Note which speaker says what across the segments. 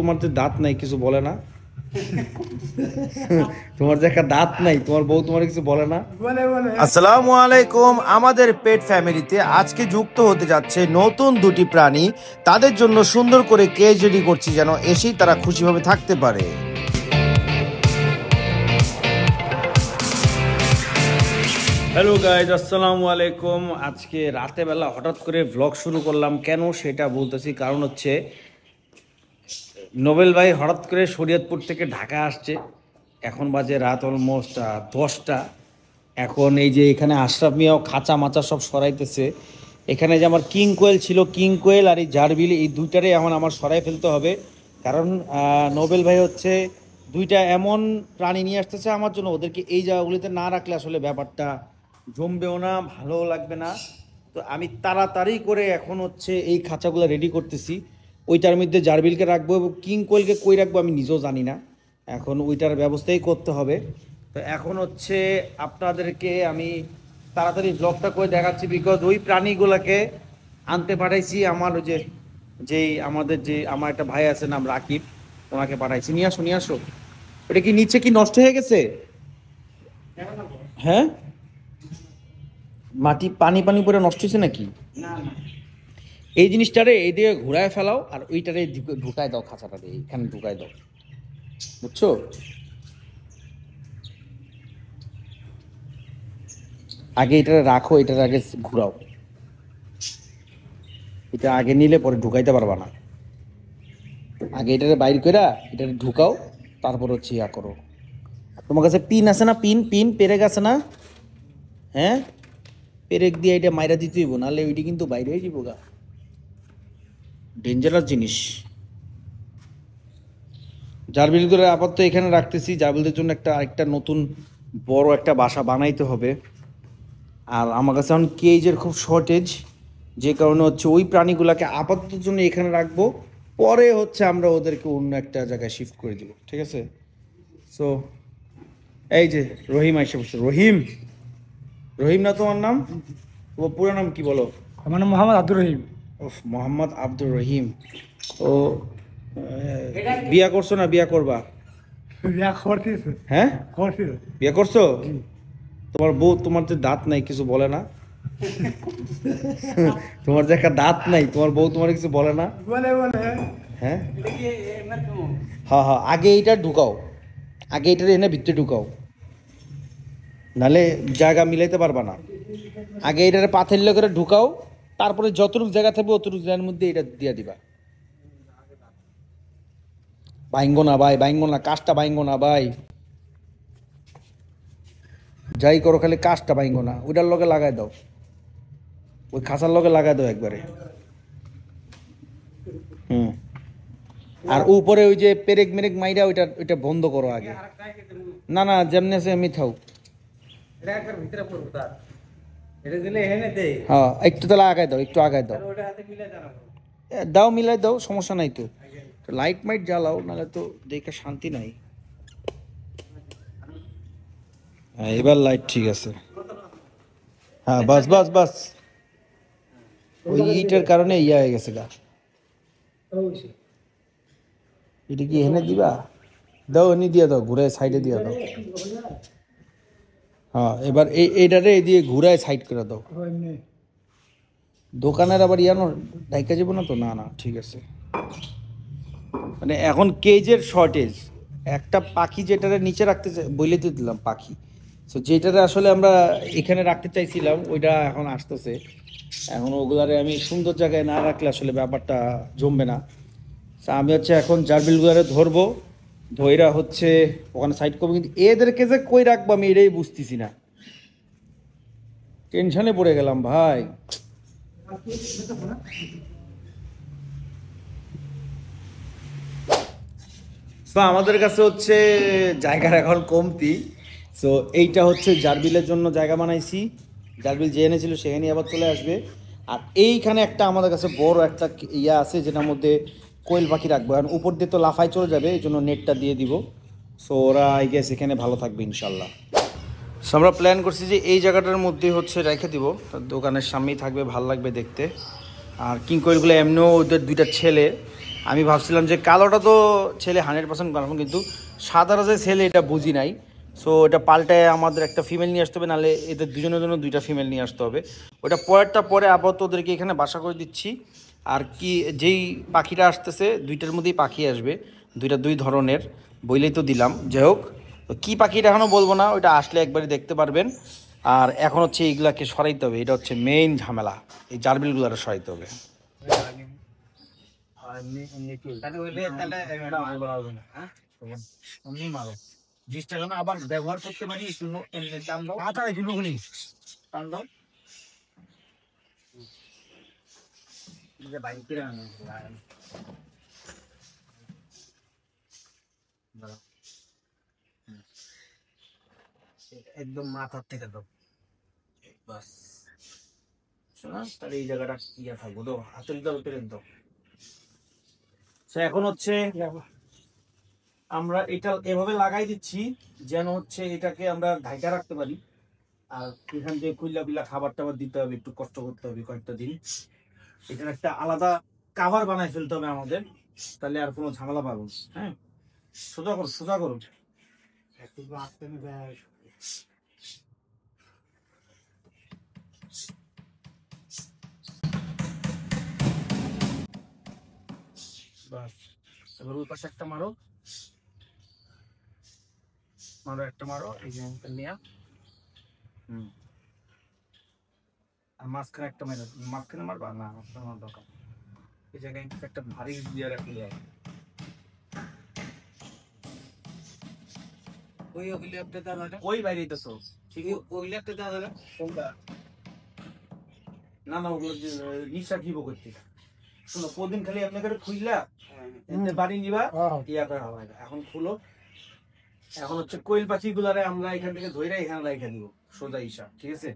Speaker 1: তোমার যে দাঁত নাই কিছু বলে না? তোমার যে একটা দাঁত নাই, তোমার বউ তোমার কিছু বলে না?
Speaker 2: আসসালামু আলাইকুম। আমাদের পেট ফ্যামিলিতে আজকে যুক্ত হতে যাচ্ছে নতুন দুটি প্রাণী। তাদের জন্য সুন্দর করে কেজ রেডি করছি যেন এসেই তারা খুশিভাবে থাকতে পারে।
Speaker 1: হ্যালো গাইজ, আসসালামু আলাইকুম। আজকে রাতে বেলা হঠাৎ করে ভ্লগ শুরু করলাম, কেন সেটা বলতেছি। কারণ হচ্ছে নোবেল ভাই হঠাৎ করে শরীয়তপুর থেকে ঢাকা আসছে। এখন বাজে রাত অলমোস্ট 10টা। এখন এই যে এখানে আশরাফ মিয়াও খাঁচা মাচা সব সরাইতেছে। এখানে যে আমার কিং কোয়েল ছিল, কিং কোয়েল আর এই জারবিল, এই দুইটারে এখন আমার সরাই ফেলতে হবে। কারণ নোবেল ভাই হচ্ছে দুইটা এমন প্রাণী নিয়ে আসতেছে আমার জন্য, ওদেরকে এই জায়গাগুলিতে না রাখলে আসলে ব্যাপারটা জমবেও না, ভালোও লাগবে না। তো আমি তাড়াতাড়ি করে এখন হচ্ছে এই খাঁচাগুলো রেডি করতেছি। ওইটার মধ্যে জারবিলকে রাখবো এবং কিং কোয়েলকে কই রাখবো আমি নিজেও জানি না। এখন ওইটার ব্যবস্থাই করতে হবে। তো এখন হচ্ছে আপনাদেরকে আমি তাড়াতাড়ি ব্লগটা করে দেখাচ্ছি, বিকজ ওই প্রাণীগুলোকে আনতে পাঠাইছি আমার ওই যেই আমাদের যে আমার একটা ভাই আছে নাম রাকিব, ওনাকে পাঠাইছি। নিয়ে আসো নিয়ে আসো। এটা কি নিচে কি নষ্ট হয়ে গেছে? হ্যাঁ, মাটি পানি পানি পরে নষ্ট হয়েছে নাকি? এই জিনিসটারে এই দিকে ঘুরায় ফেলাও আর ওইটারে ঢুকায় দাও, খাঁচাটারে এখানে ঢুকায় দাও, বুঝছো? আগে এটা রাখো, এটার আগে ঘুরাও। এটা আগে নিলে পরে ঢুকাইতে পারবা না। আগে এটারে বাইর কইরা এটারে ঢুকাও, তারপর হচ্ছে ইয়া করো। তোমার কাছে পিন আছে না? পিন পিন পেরেক আছে না? হ্যাঁ, পেরেক দিয়ে এটা মাইরা দিতে হইব, নাহলে ওইটি কিন্তু বাইরে হয়ে যাবো গা। ডেঞ্জারাস জিনিস। জারবিলগুলো আপাতত এখানে রাখতেছি। জারবিলদের জন্য আরেকটা নতুন বড় একটা বাসা বানাইতে হবে। আর আমার কাছে এখন কেজের খুব শর্টেজ, যে কারণে হচ্ছে ওই প্রাণীগুলোকে আপাতত জন্য এখানে রাখবো। পরে হচ্ছে আমরা ওদেরকে অন্য একটা জায়গায় শিফট করে দিব, ঠিক আছে? সো এই যে রহিম আইসা বলছে। রহিম, রহিম না তোমার নাম? তোমার পুরো নাম কি বলো?
Speaker 3: আমার নাম মোহাম্মদ আব্দুর রহিম।
Speaker 1: ওহ, মোহাম্মদ আব্দুর রহিম। ও বিয়া করছো না বিয়া করবা?
Speaker 3: বিয়া করতেছে।
Speaker 1: হ্যাঁ,
Speaker 3: করতেছে।
Speaker 1: বিয়ে করছো? তোমার বউ তোমার যে দাঁত নাই কিছু বলে না? তোমার যে একটা দাঁত নাই, তোমার বউ তোমার কিছু বলে না?
Speaker 3: বলে বলে।
Speaker 1: হ্যাঁ হ্যাঁ হ্যাঁ, আগে এইটা ঢুকাও, আগে এইটার এনে ভিতরে ঢুকাও, নাহলে জায়গা মিলাইতে পারবা না। আগে এইটারে পাথেল্য করে ঢুকাও, তারপরে যতটুকু জায়গা থাকবে অতটুকু জায়গার মধ্যে এটা দিয়ে দিবা। বাইঙ্গো না ভাই, বাইঙ্গো না, কাজটা বাইঙ্গো না ভাই। যাই করো খালি কাজটা বাইঙ্গো না, ওইটার লগে লাগাই দাও, ওই খাঁচার লগে লাগাই দাও একবারে। হুম, আর উপরে ওই যে পেরেক মেরেক মাইরা ওইটা ওইটা বন্ধ করো আগে। না না, যেমনি আছে এমনি থাও। হ্যাঁ, একটু তাহলে আগায় দাও, একটু আগায় দাও। দাও, মিলাই দাও, সমস্যা নাই তো। লাইট মাইট জ্বালাও, নাহলে তো দেখে শান্তি নাই। হ্যাঁ, এবার লাইট ঠিক আছে। হ্যাঁ, বাস বাস বাস। ওই ইটের কারণে ইয়া হয়ে গেছে গা। এটা কি এনে দিবা? দাও, এনে দিয়ে দাও, ঘুরে সাইডে দিয়ে দাও। হ্যাঁ, এবার এইটারে এই দিয়ে ঘুরায় সাইড করে দাও। দোকানের আবার ইয়ানো ডাইকা যাবো না তো? না না, ঠিক আছে। মানে এখন কেজের শর্টেজ। একটা পাখি যেটারে নিচে রাখতে বইলে তো দিলাম পাখি, তো যেটারে আসলে আমরা এখানে রাখতে চাইছিলাম ওইটা এখন আসতেছে। এখন ওগুলারে আমি সুন্দর জায়গায় না রাখলে আসলে ব্যাপারটা জমবে না। আমি হচ্ছে এখন জারবিলগুলারে ধরবো, ধইরা হচ্ছে ওখানে সাইড করবো, কিন্তু এদেরকে যে কই রাখবো আমি এটাই বুঝতেছি না। টেনশনে পড়ে গেলাম ভাই। তো আমাদের কাছে হচ্ছে জায়গার এখন কমতি। সো এইটা হচ্ছে জারবিলের জন্য জায়গা বানাইছি। জারবিল যে এনেছিল সেখানে আবার চলে আসবে। আর এইখানে একটা আমাদের কাছে বড় একটা ইয়া আছে, যেটার মধ্যে কোয়েল পাখি রাখবো। আর উপর দিয়ে তো লাফাই চলে যাবে, এই জন্য নেটটা দিয়ে দিব। সো ওরা আই গেস এখানে ভালো থাকবে ইনশাল্লাহ। সো আমরা প্ল্যান করছি যে এই জায়গাটার মধ্যে হচ্ছে রেখে দিব, দোকানের সামনেই থাকবে, ভাল লাগবে দেখতে। আর কিং কোয়েলগুলো এমনিও ওদের দুইটা ছেলে, আমি ভাবছিলাম যে কালোটা তো ছেলে 100% কনফার্ম, কিন্তু সাদাটা যে ছেলে এটা বুঝি নাই। সো এটা পাল্টায় আমাদের একটা ফিমেল নিয়ে আসতে হবে, নাহলে এদের দুজনের জন্য দুইটা ফিমেল নিয়ে আসতে হবে। ওটা পরেরটা পরে আপাতত ওদেরকে এখানে বাসা করে দিচ্ছি। আর কি যেই পাখিটা আসতেছে দুইটার মধ্যেই পাখি আসবে, দুইটা দুই ধরনের বইলেই তো দিলাম। যাই হোক, তো কী পাখিটা এখনও বলবো না, ওইটা আসলে একবারই দেখতে পারবেন। আর এখন হচ্ছে এইগুলাকে সরাইতে হবে, এটা হচ্ছে মেইন ঝামেলা, এই জার্বিলগুলো সরাইতে হবে।
Speaker 2: আবার ব্যবহার করতে পারি দাম দাও দাম দাও একদম মাথার থেকে দাও বাস। শোনা তাহলে এই জায়গাটা ইয়া থাকবো তো হাতের দাও পেরেন দাও। এখন হচ্ছে আমরা এটা এভাবে লাগাই দিচ্ছি যেন হচ্ছে এটাকে আমরা ঢাকা রাখতে পারি। আর এখান থেকে কুইলা বিলা খাবার টাবার দিতে হবে, একটু কষ্ট করতে হবে কয়েকটা দিন। এটার একটা আলাদা কাভার বানাই ফেলতে হবে আমাদের, তাহলে আর কোনো ঝামেলা পাবো। হ্যাঁ, সোজা করো সোজা করো। বাস, এবার ওই পাশে একটা মারো, মারো একটা মারো, এই যে নিয়া। আর মাঝখানে একটা মেরে, মাঝখানে মারবা না, মাঝখানে মার দরকার। এই জায়গায় একটা ভারী দিয়ে রাখলে যায়। ওই বাইরে তো ঠিক ওইলে একটা দাদা কোনটা না না ওগুলো রিক্সা কিবো করতে। শোনো প্রদিন খালি আপনাকে খুইলা বাড়ি নিবা ইয়া করা হবে। এখন খুলো, এখন হচ্ছে কোয়েল পাখি গুলারে আমরা এখান থেকে ধরে এখানে রাইখা দিব সোজা হিসাব, ঠিক আছে?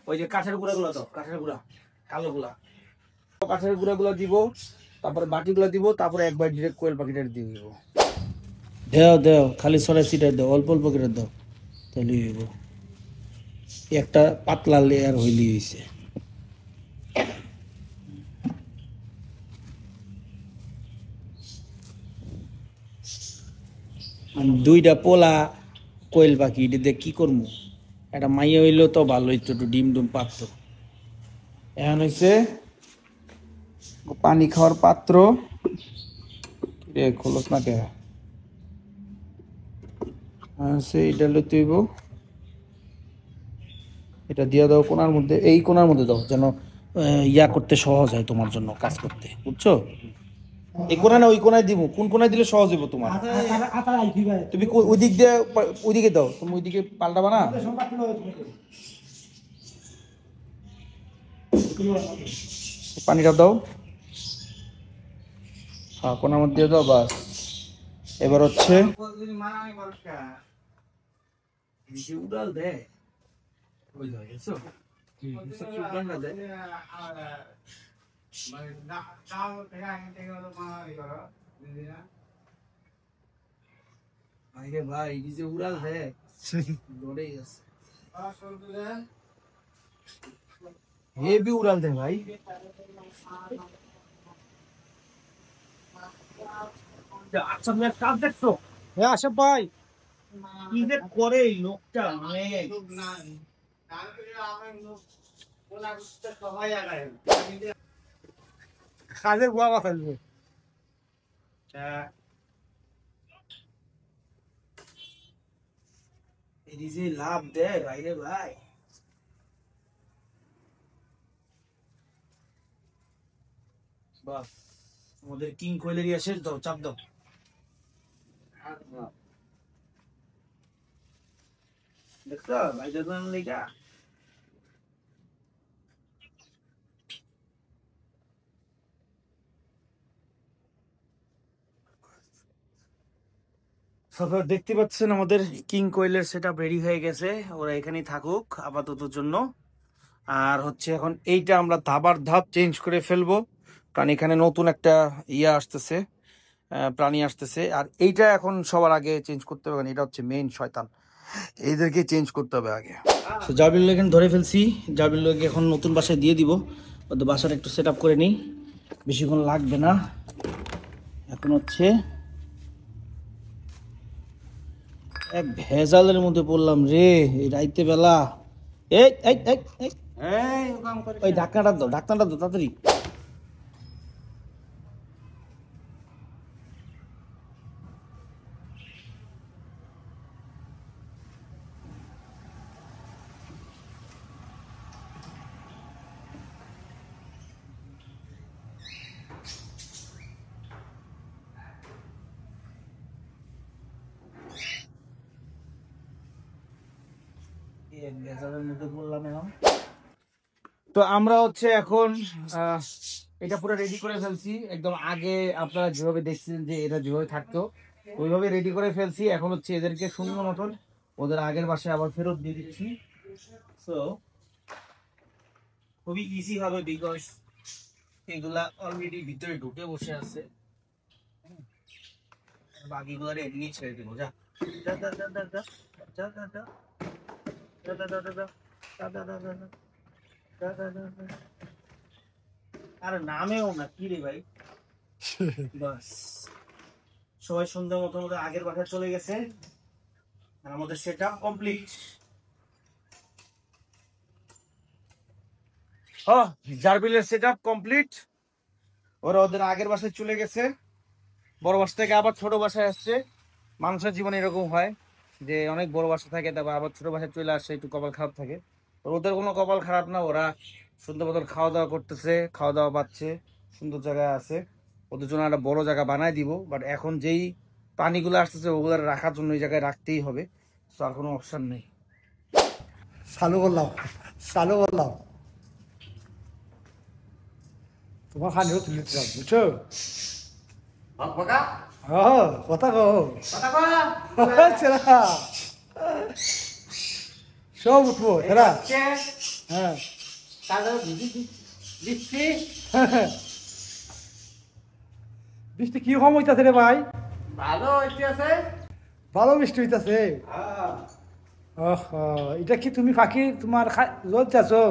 Speaker 2: ওই যে কাঠের গুঁড়া গুলা তো, কাঠের গুঁড়া কালো গুলা, কাঠের গুঁড়া গুলা দিব, তারপরে বাটি গুলা দিব, তারপরে একবার ডিরেক্ট কোয়েল পাখিটা দিয়ে দিব।
Speaker 1: দেও দেও, খালি সরাই সিটাই দাও, অল্প অল্প করে দাও, তাহলে হইব। একটা পাতলা লেয়ার হইলি হইছে। দুইটা পোলা কোয়েল পাখি, এটা দিয়ে কি করবো? একটা মাইয়া হইলেও তো ভালো হইতো, একটু ডিম ডুম পারতো। এখন হইছে পানি খাওয়ার পাত্র। খোলস না কে এটা লইতে হইব। এটা দিয়ে দাও কোনার মধ্যে, এই কোনার মধ্যে দাও, যেন ইয়া করতে সহজ হয় তোমার জন্য, কাজ করতে, বুঝছো? এই কোনায় না ওই কোনায় দিব, কোন কোনায় দিলে সহজ হইব তোমার? তুমি ওই দিক দিয়ে ওইদিকে দাও, তুমি ওইদিকে পাল্টাবা না। পানিটা দাও, হ্যাঁ কোনার মধ্যে দাও, বাস। এবার হচ্ছে
Speaker 2: উড়াল দেয় ভাই, যে উড়াল দেয় লড়েই আছে, হেভি উড়াল দেয় ভাই। আচ্ছা তুমি এক কাজ দেখছো? হ্যাঁ আশা ভাই, কি যে করে এই লোকটা, মানে কাজে গুয়া ফেলবে। এই যে লাভ দেয় ভাইরে ভাই, বাস আমাদের কিং কোয়েলের শেষ দাও, চাপ দাও। দেখছো ভাই দাদা লেগা দেখতে পাচ্ছেন আমাদের কিং কোয়েলের সেটআপ রেডি হয়ে গেছে। ওরা এখানেই থাকুক আপাতত জন্য। আর হচ্ছে এখন এইটা আমরা ধাবার ধাপ চেঞ্জ করে ফেলবো, কারণ এখানে নতুন একটা ইয়া আসতেছে, প্রাণী আসতেছে। আর এইটা এখন সবার আগে চেঞ্জ করতে হবে, কারণ এটা হচ্ছে মেইন শয়তান, এইদেরকে চেঞ্জ করতে হবে আগে। জাবিল এখানে ধরে ফেলছি, জাবিলকে এখন নতুন বাসায় দিয়ে দিব। ওদের বাসাটা একটু সেট আপ করে নিই, বেশিক্ষণ লাগবে না।
Speaker 1: এখন হচ্ছে এক ভেজালের মধ্যে পড়লাম রে এই রাইতে বেলা। এই এই এই এই, ওই ঢাকনাটা দাও, ঢাকনাটা দাও তাড়াতাড়ি।
Speaker 2: তো আমরা হচ্ছে এখন এটা পুরো রেডি করে ফেলছি একদম। আগে আপনারা যেভাবে দেখছিলেন যে এটা যেভাবে থাকতো ওইভাবে রেডি করে ফেলছি। এখন হচ্ছে এদেরকে সুন্দর মতন ওদের আগের বাসায় আবার ফেরত দিয়ে দিচ্ছি। সো খুবই ইজি হবে, বিকজ এগুলা অলরেডি ভিতরে ঢুকে বসে আছে। বাকিগুলো এমনি ছেড়ে দেবো। যা যা যা যা যা যা যা যা যা আর নামেও না কি রে ভাই। বাস সবাই সুন্দর মতো আমাদের আগের বাসায় চলে গেছে আর আমাদের সেটআপ কমপ্লিট। জারবিলের সেটআপ কমপ্লিট। ওরা ওদের আগের বাসায় চলে গেছে, বড় বাসা থেকে আবার ছোট বাসায় আসছে। মানুষের জীবনে এরকম হয় যে অনেক বড় বাসা থাকে, তারপর আবার ছোট বাসায় চলে আসছে, একটু কপাল খারাপ থাকে। ওদের কোনো কপাল খারাপ না, ওরা সুন্দর মতন খাওয়া দাওয়া করতেছে, খাওয়া দাওয়া পাচ্ছে, সুন্দর জায়গায় আছে। ওদের জন্য একটা বড় জায়গা বানায় দিব, বাট এখন যেই পানিগুলো আসতেছে ওগুলো রাখার জন্য এই জায়গায় রাখতেই হবে। তো আর কোনো অপশন নেই।
Speaker 3: চালু করলাম, চালু করলাম। তোমার খানিও তুলে দিলাম, বুঝছো? কথা কো ছেড়া সব উঠবো এরা। হ্যাঁ বৃষ্টি কি কম হইতাছে রে ভাই?
Speaker 2: ভালো হইতেছে,
Speaker 3: ভালো বৃষ্টি হইতাছে। এটা কি তুমি ফাঁকি তোমার রোদ চাছো,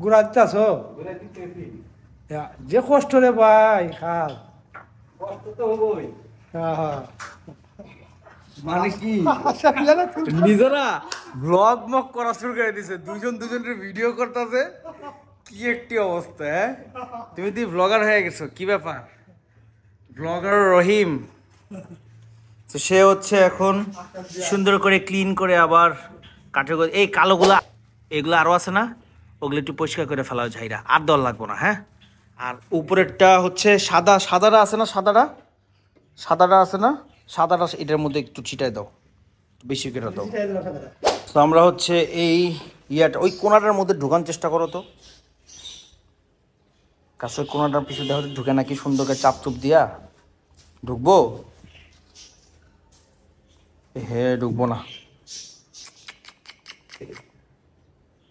Speaker 3: গুড়া দিতেছো? যে কষ্ট রে ভাই, খাল
Speaker 2: কষ্ট তো হবই।
Speaker 1: মানে কি নিজেরা ব্লগ মক করা শুরু করে দিছে, দুজনের ভিডিও করতেছে। কি একটি অবস্থা! হ্যাঁ, তুমি তো ব্লগার হয়ে গেছো, কি ব্যাপার? ব্লগার রহিম। তো সে হচ্ছে এখন সুন্দর করে ক্লিন করে আবার কাঠের এই কালোগুলা এগুলো আরো আছে না, ওগুলো একটু পরিষ্কার করে ফেলা ঝাইরা, আর দল লাগবো না। হ্যাঁ, আর উপরেরটা হচ্ছে সাদাটা আছে না, সাদাটা আছে না, সাদাটা এটার মধ্যে একটু ছিটাই দাও, বেশি করে দাও। তো আমরা হচ্ছে এই ইয়াটা ওই কোনাটার মধ্যে ঢুকানোর চেষ্টা করো তো, কাছের কোনাটার পিছনে দেখো ঢুকে নাকি সুন্দর করে চাপ চুপ দিয়া। ঢুকবো? হে ঢুকবো না।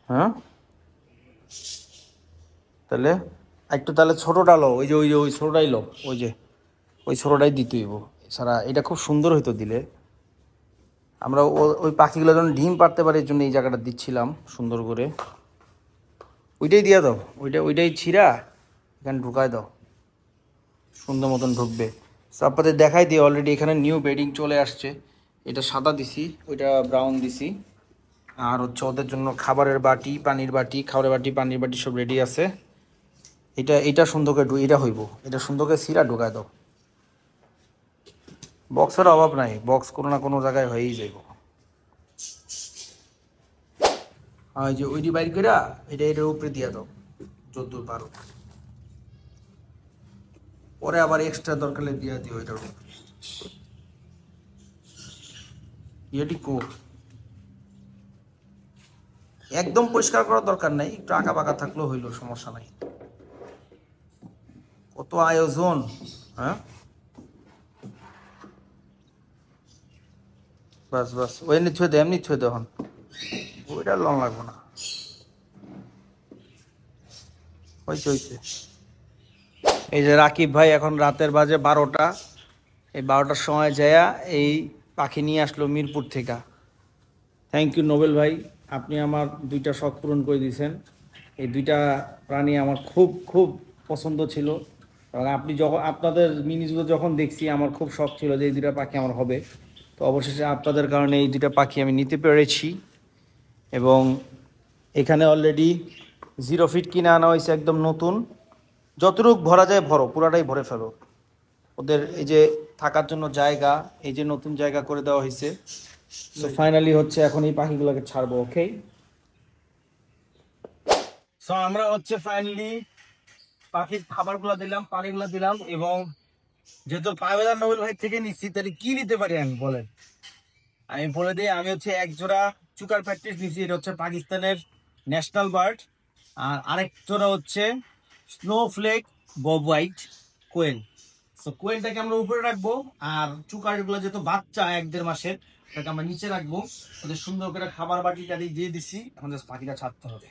Speaker 1: হ্যাঁ তাহলে একটু তাহলে ছোটটা লো, ওই ছোটটাই লো, ওই ছোটটাই দিতে হইব। এছাড়া এটা খুব সুন্দর হইতো দিলে। আমরা ওই পাখিগুলো যখন ডিম পারতে পারি এই জন্য এই জায়গাটা দিচ্ছিলাম সুন্দর করে। ওইটাই দিয়ে দাও, ওইটাই ছিঁড়া এখানে ঢুকায় দাও, সুন্দর মতন ঢুকবে। আপনাদের দেখাই দিই, অলরেডি এখানে নিউ বেডিং চলে আসছে। এটা সাদা দিছি, ওইটা ব্রাউন দিছি। আর হচ্ছে ওদের জন্য খাবারের বাটি, পানির বাটি, খাবারের বাটি, পানির বাটি সব রেডি আছে। এটা সুন্দর করে এটা হইব, এটা সুন্দর করে সিরা ঢুকায় দাও। বক্সের অভাব নাই, বক্স কোনো না কোনো জায়গায় হয়েই যাইব। আর যে ওইটি বাইর করে এটার উপরে দিয়ে দাও যতদূর পারো। পরে আবার এক্সট্রা দরকার দিয়ে দিও এটার উপরে। এটি কো একদম পরিষ্কার করার দরকার নাই, একটু আঁকা বাঁকা থাকলেও হইল, সমস্যা নাই। কত আয়োজন! হ্যাঁ বাস ওই নিচ্ছুয়ে দে, এমনি ছুঁয়ে দে, এখন ওইটা লং লাগবো না। হয়েছে। এই যে রাকিব ভাই এখন রাতের বাজে 12টা, এই 12টার সময় যায়া এই পাখি নিয়ে আসলো মিরপুর থেকে। থ্যাংক ইউ নোবেল ভাই, আপনি আমার দুইটা শখ পূরণ করে দিয়েছেন। এই দুইটা প্রাণী আমার খুব খুব পছন্দ ছিল, এবং আপনি যখন আপনাদের মিনিজগুলো যখন দেখছি আমার খুব শখ ছিল যে এই দুটা পাখি আমার হবে। তো অবশেষে আপনাদের কারণে এই দুটা পাখি আমি নিতে পেরেছি। এবং এখানে অলরেডি 0 ফিট কিনে আনা হয়েছে একদম নতুন। যতটুক ভরা যায় ভরো, পুরাটাই ভরে ফেলো। ওদের এই যে থাকার জন্য জায়গা, এই যে নতুন জায়গা করে দেওয়া হয়েছে। তো ফাইনালি হচ্ছে এখন এই পাখিগুলোকে ছাড়বো। ওকে,
Speaker 2: সো আমরা হচ্ছে ফাইনালি পাখির খাবারগুলো দিলাম, পানিগুলো দিলাম, এবং যেহেতু পাইবেদার নোবেল ভাই থেকে নিচ্ছি তাহলে কি নিতে পারি আমি বলেন। আমি বলে দিই, আমি হচ্ছে এক জোড়া চুকার প্র্যাকটিস নিচ্ছি, এটা হচ্ছে পাকিস্তানের ন্যাশনাল বার্ড। আর আরেক জোড়া হচ্ছে স্নোফ্লেক বব হোয়াইট কোয়েল। তো কোয়েলটাকে আমরা উপরে রাখবো, আর চুকারগুলো যেহেতু বাচ্চা 1-1.5 মাসের, ওটাকে আমরা নিচে রাখবো। ওদের সুন্দর করে খাবার বাটিটা দিয়ে দিচ্ছি, এখন জাস্ট পাখিটা ছাড়তে হবে।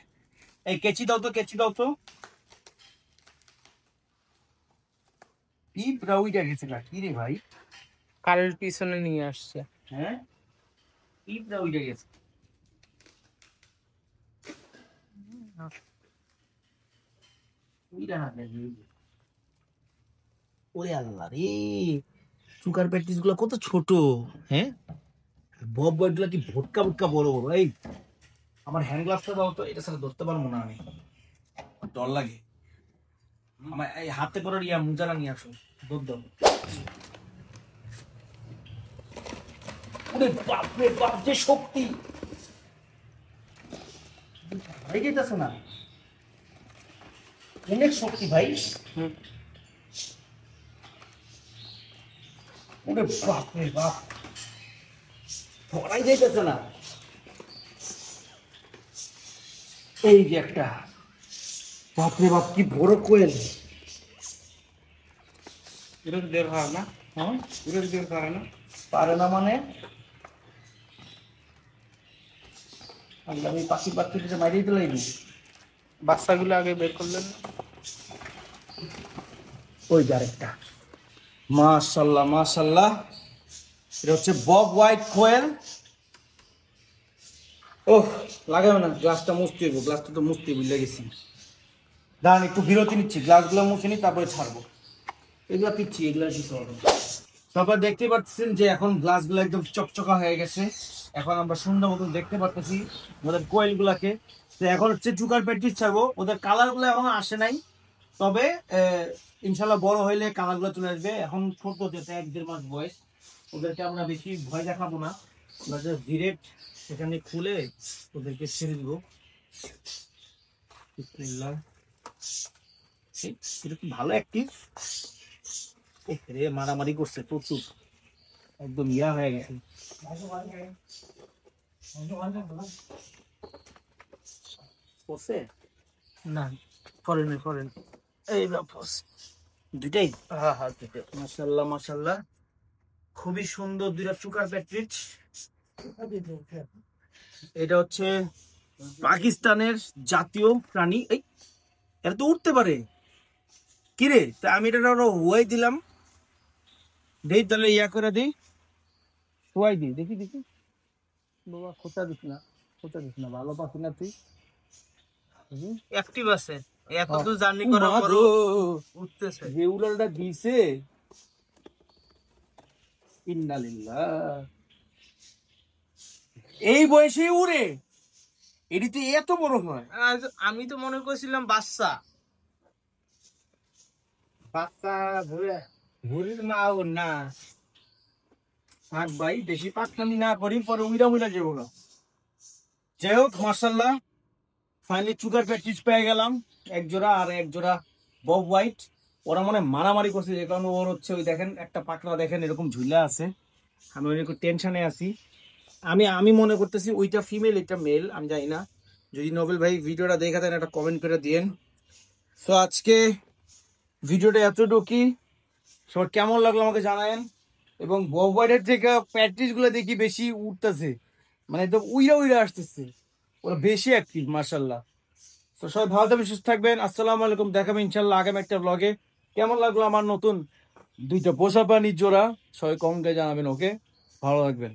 Speaker 2: এই কেচি দাও তো, কেচি দাও তো। কি ব্রাউইটা গেছে না কি রে ভাই?
Speaker 3: কারের পিছনে নিয়ে আসছে।
Speaker 2: হ্যাঁ, কি ব্রাউইটা গেছে। ওরে আল্লাহ রে, চুকার প্যাটিস গুলো কত ছোট। হ্যাঁ, বব বয়েড গুলা কি ভটকা ভটকা বড় বড়। এই আমার হ্যান্ড গ্লাভসটা দাও তো, এটা সাথে ধরতে পারবো না আমি, ডর লাগে আমার। এই হাতে করে মুজারা নিয়ে আসো, দুধ দাও। ওরে বাপ রে বাপ, যে শক্তি ভাই যেতেছে না, অনেক শক্তি ভাই। ওরে বাপ রে বাপ, ধরাই যাইতেছে না। এই যে একটা, বাপ রে বাপ, কি বড় কোয়েল।
Speaker 3: এটা দেড় হয় না,
Speaker 2: হ্যাঁ,
Speaker 3: এটা দেড় হয় না।
Speaker 2: পারে না মানে আল্লাহ, এই পাখি পাখিটা মারিয়ে দিলাই।
Speaker 3: বাচ্চাগুলো আগে বের করলেন না?
Speaker 2: ওই যে আরেকটা, মাশাল্লাহ মাশাল্লাহ, এটা হচ্ছে বব হোয়াইট কোয়েল। ওহ, লাগাবে না, গ্লাসটা মুছতে হইব, গ্লাসটা তো মুছতে ভুলে গেছি। দাঁড়ান একটু বিরতি নিচ্ছি, গ্লাসগুলো মুছে নি, তারপরে ছাড়বো। এগুলো পিচ্ছি, এগুলো কিছু হবে না। তারপর দেখতে পাচ্ছেন যে এখন গ্লাসগুলো একদম চকচকা হয়ে গেছে। এখন আমরা সুন্দর মতন দেখতে পাচ্ছি ওদের কোয়েল গুলাকে। তো এখন হচ্ছে চুকার প্র্যাকটিস ছাড়বো। ওদের কালার গুলো এখনো আসে নাই, তবে ইনশাল্লাহ বড় হইলে কালার গুলো চলে আসবে। এখন ছোট, যেটা 1-1.5 মাস বয়স, ওদেরকে আমরা বেশি ভয় দেখাবো না, আমরা জাস্ট ডিরেক্ট সেখানে খুলে ওদেরকে ছেড়ে দিব। বিসমিল্লাহ। এটা কি ভালো অ্যাক্টিভ রে, মারামারি করছে প্রচুর, একদম ইয়া হয়ে গেছে। করছে
Speaker 3: না, করেন করেন।
Speaker 2: এই বাপস, দুইটাই।
Speaker 3: হ্যাঁ হ্যাঁ, দুটো।
Speaker 2: মাশাআল্লাহ মাশাআল্লাহ, খুবই সুন্দর দুইটা চুকার প্যাট্রিজ। এটা হচ্ছে পাকিস্তানের জাতীয় প্রাণী। এই এটা তো উঠতে পারে কিরে, তা আমি এটা ওয়াই দিলাম, দেই তাহলে ইয়া করে দিই, শোয়াই দিই, দেখি দেখি। বাবা খোঁচা দিস না, খোঁচা দিস না, ভালো পাখি না তুই।
Speaker 3: অ্যাক্টিভ আছে, এখন তো জার্নি করার পরও উঠতেছে।
Speaker 2: যে উড়ালটা দিছে, ইন্নালিল্লাহ, এই বয়সে উড়ে, এটিতে এত বড় হয়।
Speaker 3: আমি তো মনে করছিলাম বাচ্চা বাচ্চা ঘুরে ঘুরির মা ওর না।
Speaker 2: থাক ভাই, বেশি পাকনামি না করি, পরে উইরা উইরা যাবো না। যাই হোক মার্শাল্লাহ, ফাইনালি চুকার প্যাটিস পেয়ে গেলাম এক জোড়া, আর এক জোড়া বব হোয়াইট। ওরা মনে হয় মারামারি করছে, যে কারণে ওর হচ্ছে ওই দেখেন একটা পাকড়া দেখেন এরকম ঝুলা আছে। আমি ওই টেনশনে আছি। আমি মনে করতেছি ওইটা ফিমেল, এটা মেল, আমি জানি না। যদি নোবেল ভাই ভিডিওটা দেখে দেন, একটা কমেন্ট করে দিয়েন। সো আজকে ভিডিওটা এতটুকুই, সবার কেমন লাগলো আমাকে জানায়েন। এবং বব হোয়াইটের থেকে প্যাট্রিস গুলো দেখি বেশি উঠতেছে, মানে একদম উইরা উইরা আসতেছে, ওরা বেশি অ্যাক্টিভ মাশাল্লাহ। তো সবাই ভালো থাকবেন, সুস্থ থাকবেন। আসসালামু আলাইকুম, দেখাবেন ইনশাল্লাহ আগামী একটা ব্লগে। কেমন লাগলো আমার নতুন দুইটা পোষা প্রাণীর জোড়া, সবাই কমেন্টে জানাবেন। ওকে, ভালো থাকবেন।